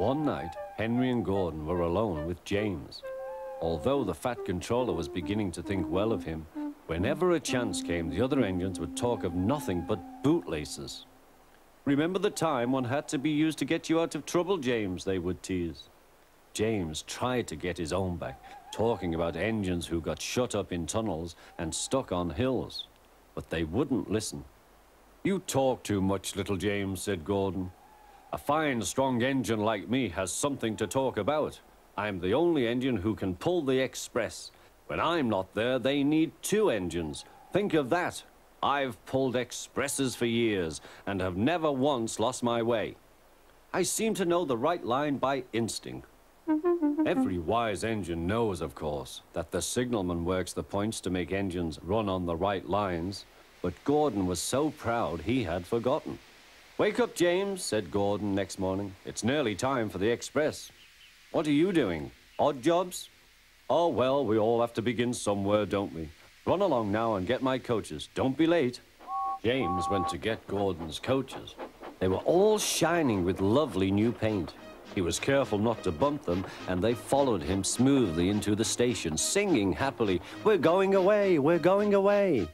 One night, Henry and Gordon were alone with James. Although the Fat Controller was beginning to think well of him, whenever a chance came, the other engines would talk of nothing but bootlaces. "Remember the time one had to be used to get you out of trouble, James?" they would tease. James tried to get his own back, talking about engines who got shut up in tunnels and stuck on hills. But they wouldn't listen. "You talk too much, little James," said Gordon. "A fine, strong engine like me has something to talk about. I'm the only engine who can pull the express. When I'm not there, they need two engines. Think of that. I've pulled expresses for years and have never once lost my way. I seem to know the right line by instinct." Every wise engine knows, of course, that the signalman works the points to make engines run on the right lines, but Gordon was so proud he had forgotten. "Wake up, James," said Gordon next morning. "It's nearly time for the express." "What are you doing? Odd jobs?" "Oh, well, we all have to begin somewhere, don't we? Run along now and get my coaches. Don't be late." James went to get Gordon's coaches. They were all shining with lovely new paint. He was careful not to bump them, and they followed him smoothly into the station, singing happily, "We're going away, we're going away."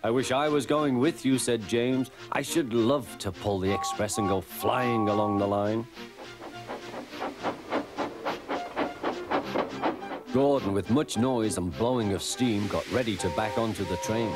"I wish I was going with you," said James. "I should love to pull the express and go flying along the line." Gordon, with much noise and blowing of steam, got ready to back onto the train.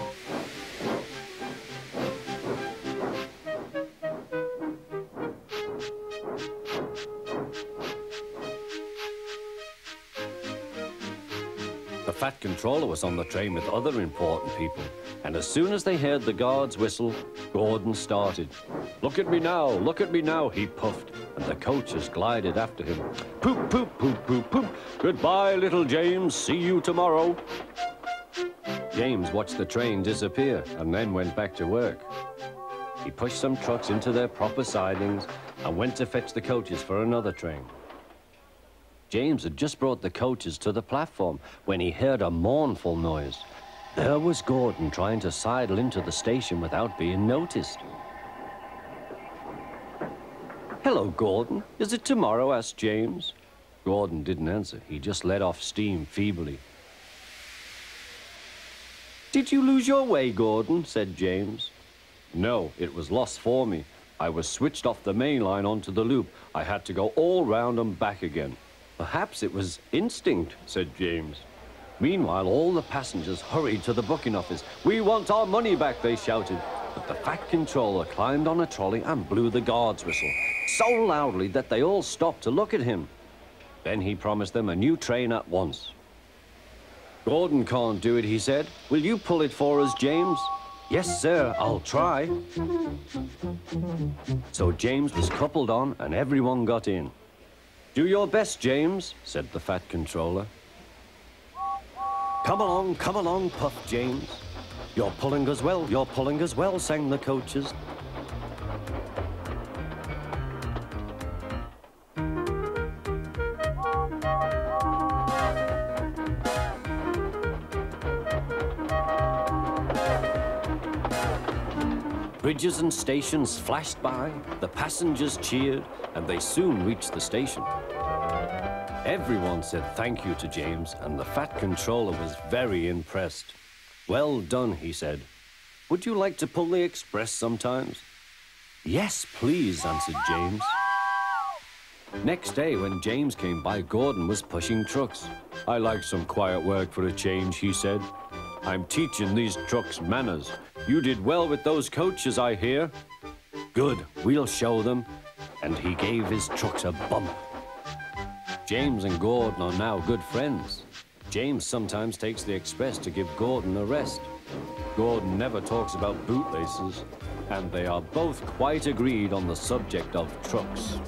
The Fat Controller was on the train with other important people, and as soon as they heard the guard's whistle, Gordon started. Look at me now," he puffed, and the coaches glided after him. "Poop, poop, poop, poop, poop. Goodbye, little James. See you tomorrow." James watched the train disappear and then went back to work. He pushed some trucks into their proper sidings and went to fetch the coaches for another train. James had just brought the coaches to the platform when he heard a mournful noise. There was Gordon trying to sidle into the station without being noticed. "Hello, Gordon. Is it tomorrow?" asked James. Gordon didn't answer. He just let off steam feebly. "Did you lose your way, Gordon?" said James. "No, it was lost for me. I was switched off the main line onto the loop. I had to go all round and back again." "Perhaps it was instinct," said James. Meanwhile, all the passengers hurried to the booking office. "We want our money back," they shouted. But the Fat Controller climbed on a trolley and blew the guard's whistle, so loudly that they all stopped to look at him. Then he promised them a new train at once. "Gordon can't do it," he said. "Will you pull it for us, James?" "Yes, sir, I'll try." So James was coupled on and everyone got in. "Do your best, James," said the Fat Controller. Come along, puffed James. You're pulling as well, sang the coaches. Bridges and stations flashed by, the passengers cheered, and they soon reached the station. Everyone said thank you to James, and the Fat Controller was very impressed. "Well done," he said. "Would you like to pull the express sometimes?" "Yes, please," answered James. Next day, when James came by, Gordon was pushing trucks. "I like some quiet work for a change," he said. "I'm teaching these trucks manners. You did well with those coaches, I hear." "Good, we'll show them." And he gave his trucks a bump. James and Gordon are now good friends. James sometimes takes the express to give Gordon a rest. Gordon never talks about bootlaces, and they are both quite agreed on the subject of trucks.